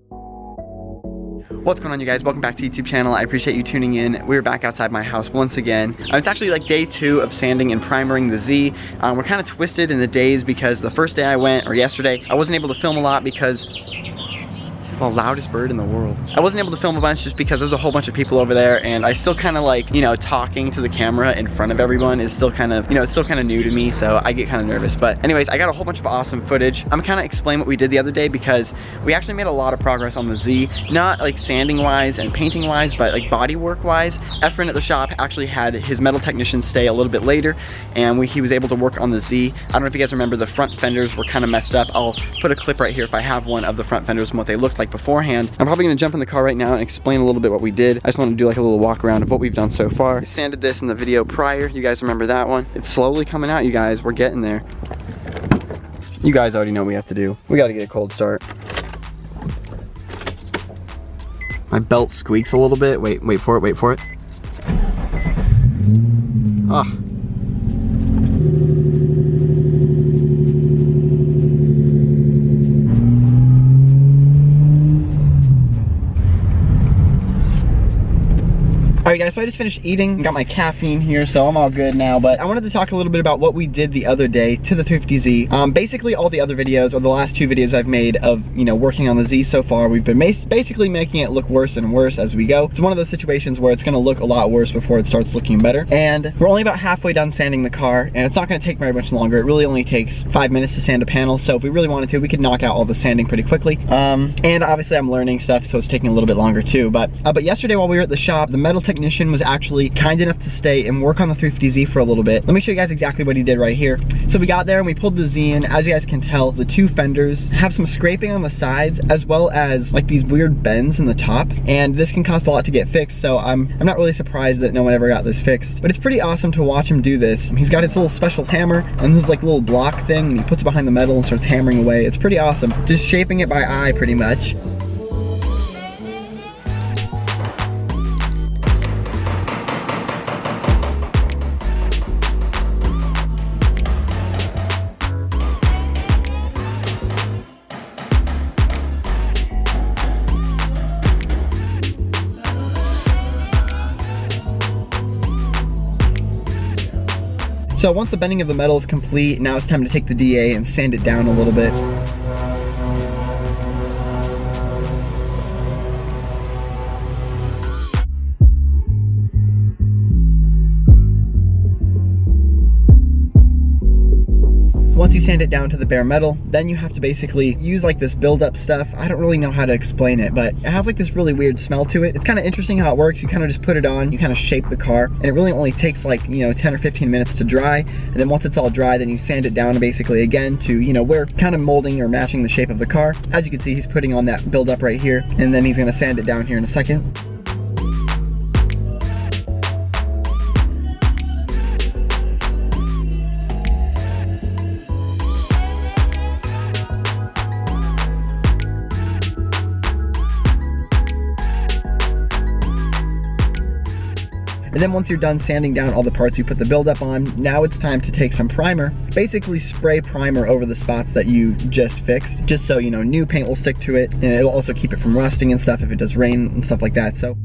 What's going on, you guys? Welcome back to the YouTube channel. I appreciate you tuning in. We're back outside my house once again. It's actually like day 2 of sanding and primering the Z. We're kind of twisted in the days because the first day I went, or yesterday, I wasn't able to film a lot because the loudest bird in the world. I wasn't able to film a bunch just because there was a whole bunch of people over there, and I still kind of like, you know, talking to the camera in front of everyone is still kind of, you know, it's still kind of new to me, so I get kind of nervous. But anyways, I got a whole bunch of awesome footage. I'm kind of explain what we did the other day because we actually made a lot of progress on the Z, not like sanding wise and painting wise, but like body work wise. Efren at the shop actually had his metal technician stay a little bit later, and he was able to work on the Z. I don't know if you guys remember, the front fenders were kind of messed up. I'll put a clip right here if I have one of the front fenders and what they looked like beforehand. I'm probably gonna jump in the car right now and explain a little bit what we did. I just want to do like a little walk around of what we've done so far. I sanded this in the video prior. You guys remember that one? It's slowly coming out, you guys. We're getting there. You guys already know what we have to do. We gotta get a cold start. My belt squeaks a little bit. Wait for it, wait for it. Ah. Alright guys, so I just finished eating, got my caffeine here, so I'm all good now, but I wanted to talk a little bit about what we did the other day to the 350Z. Basically all the other videos, or the last 2 videos I've made of, you know, working on the Z so far, we've been basically making it look worse and worse as we go. It's one of those situations where it's gonna look a lot worse before it starts looking better. And we're only about halfway done sanding the car, and it's not gonna take very much longer. It really only takes 5 minutes to sand a panel, so if we really wanted to, we could knock out all the sanding pretty quickly. And obviously I'm learning stuff, so it's taking a little bit longer too. But yesterday while we were at the shop, the metal technician was actually kind enough to stay and work on the 350Z for a little bit. Let me show you guys exactly what he did right here. So we got there and we pulled the Z in. As you guys can tell, the 2 fenders have some scraping on the sides as well as like these weird bends in the top, and this can cost a lot to get fixed, so I'm not really surprised that no one ever got this fixed. But it's pretty awesome to watch him do this. He's got his little special hammer and this like little block thing, and he puts it behind the metal and starts hammering away. It's pretty awesome. Just shaping it by eye pretty much. So once the bending of the metal is complete, now it's time to take the DA and sand it down a little bit. Once you sand it down to the bare metal, then you have to basically use like this build-up stuff. I don't really know how to explain it, but it has like this really weird smell to it. It's kind of interesting how it works. You kind of just put it on, you kind of shape the car, and it really only takes like, you know, 10 or 15 minutes to dry. And then once it's all dry, then you sand it down basically again to, you know, we're kind of molding or matching the shape of the car. As you can see, he's putting on that build-up right here, and then he's gonna sand it down here in a second. And then once you're done sanding down all the parts you put the buildup on, now it's time to take some primer. Basically spray primer over the spots that you just fixed, just so, you know, new paint will stick to it, and it'll also keep it from rusting and stuff if it does rain and stuff like that. So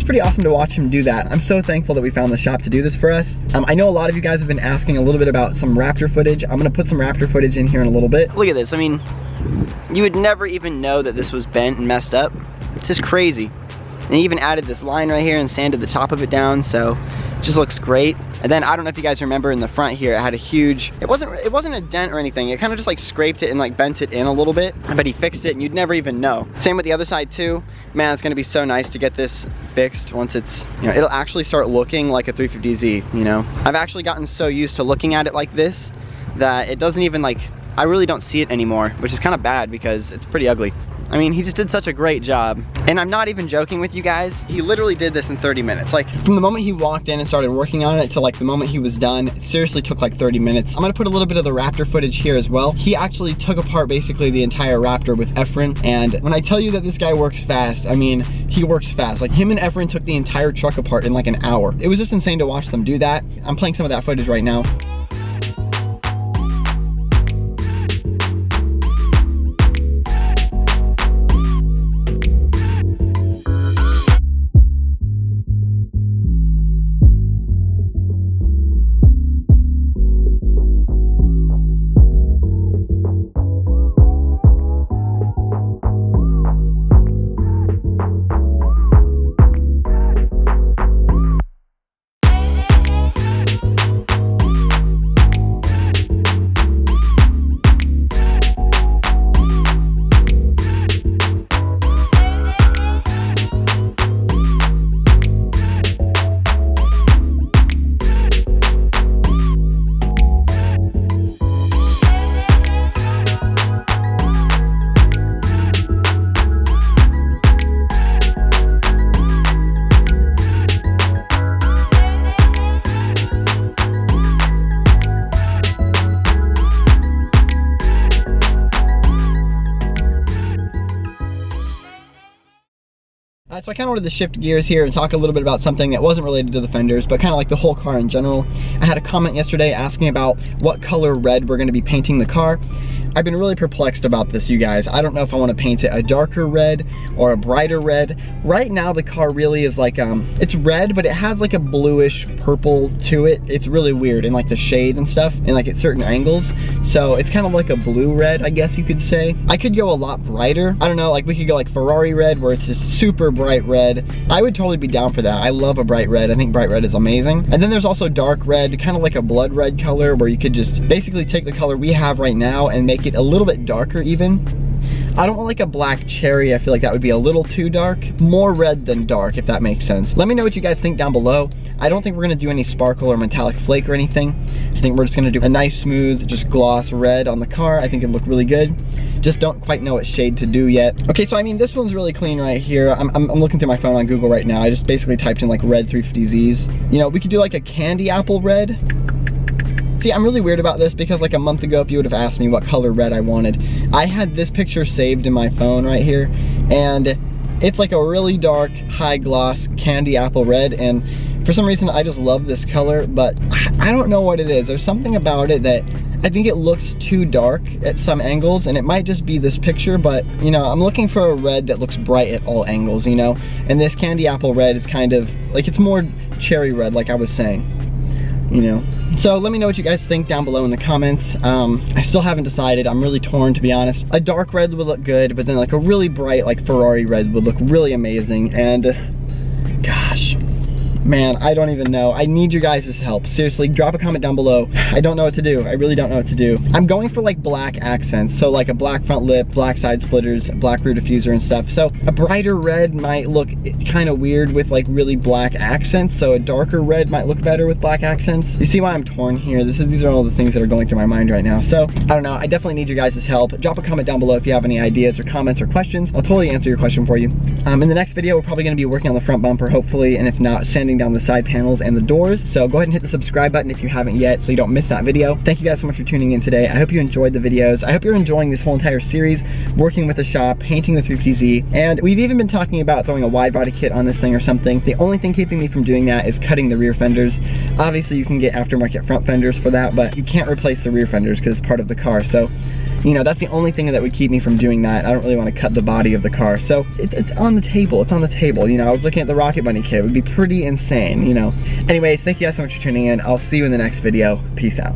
pretty awesome to watch him do that. I'm so thankful that we found the shop to do this for us. I know a lot of you guys have been asking a little bit about some Raptor footage. I'm gonna put some Raptor footage in here in a little bit. Look at this. I mean, you would never even know that this was bent and messed up. It's just crazy. And he even added this line right here and sanded the top of it down, so it just looks great. And then I don't know if you guys remember in the front here, it had a huge, it wasn't a dent or anything. It kind of just like scraped it and like bent it in a little bit, but he fixed it and you'd never even know. Same with the other side too. Man, it's gonna be so nice to get this fixed once it's, you know, it'll actually start looking like a 350Z, you know? I've actually gotten so used to looking at it like this that it doesn't even like, I really don't see it anymore, which is kind of bad because it's pretty ugly. I mean, he just did such a great job. And I'm not even joking with you guys. He literally did this in 30 minutes. Like, from the moment he walked in and started working on it to like the moment he was done, it seriously took like 30 minutes. I'm gonna put a little bit of the Raptor footage here as well. He actually took apart basically the entire Raptor with Efren. And when I tell you that this guy works fast, I mean, he works fast. Like, him and Efren took the entire truck apart in like an hour. It was just insane to watch them do that. I'm playing some of that footage right now. So I kind of wanted to shift gears here and talk a little bit about something that wasn't related to the fenders, but kind of like the whole car in general. I had a comment yesterday asking about what color red we're going to be painting the car. I've been really perplexed about this, you guys. I don't know if I want to paint it a darker red or a brighter red. Right now the car really is like, it's red, but it has like a bluish purple to it. It's really weird in like the shade and stuff and like at certain angles. So it's kind of like a blue red, I guess you could say. I could go a lot brighter. I don't know, like we could go like Ferrari red where it's just super bright red. I would totally be down for that. I love a bright red. I think bright red is amazing. And then there's also dark red, kind of like a blood red color where you could just basically take the color we have right now and make it a little bit darker even. I don't want like a black cherry. I feel like that would be a little too dark. More red than dark, if that makes sense. Let me know what you guys think down below. I don't think we're gonna do any sparkle or metallic flake or anything. I think we're just gonna do a nice smooth, just gloss red on the car. I think it'd look really good. Just don't quite know what shade to do yet. Okay, so I mean, this one's really clean right here. I'm looking through my phone on Google right now. I just basically typed in like red 350Zs. You know, we could do like a candy apple red. See, I'm really weird about this because like a month ago, if you would have asked me what color red I wanted, I had this picture saved in my phone right here, and it's like a really dark, high gloss candy apple red, and for some reason I just love this color, but I don't know what it is. There's something about it that I think it looks too dark at some angles, and it might just be this picture, but you know, I'm looking for a red that looks bright at all angles, you know, and this candy apple red is kind of like, it's more cherry red, like I was saying. You know, so let me know what you guys think down below in the comments. I still haven't decided. I'm really torn, to be honest. A dark red would look good, but then like a really bright like Ferrari red would look really amazing. And gosh, man, I don't even know. I need you guys' help. Seriously, drop a comment down below. I don't know what to do. I really don't know what to do. I'm going for like black accents. So like a black front lip, black side splitters, black rear diffuser and stuff. So a brighter red might look kind of weird with like really black accents. So a darker red might look better with black accents. You see why I'm torn here? These are all the things that are going through my mind right now. So I don't know. I definitely need your guys' help. Drop a comment down below if you have any ideas or comments or questions. I'll totally answer your question for you. In the next video, we're probably going to be working on the front bumper, hopefully, and if not, sanding down the side panels and the doors. So go ahead and hit the subscribe button if you haven't yet so you don't miss that video. Thank you guys so much for tuning in today. I hope you enjoyed the videos. I hope you're enjoying this whole entire series, working with the shop, painting the 350Z, and we've even been talking about throwing a wide body kit on this thing or something. The only thing keeping me from doing that is cutting the rear fenders. Obviously you can get aftermarket front fenders for that, but you can't replace the rear fenders because it's part of the car. So you know, that's the only thing that would keep me from doing that. I don't really want to cut the body of the car. So it's on the table. It's on the table. You know, I was looking at the Rocket Bunny kit. It would be pretty insane, you know. Anyways, thank you guys so much for tuning in. I'll see you in the next video. Peace out.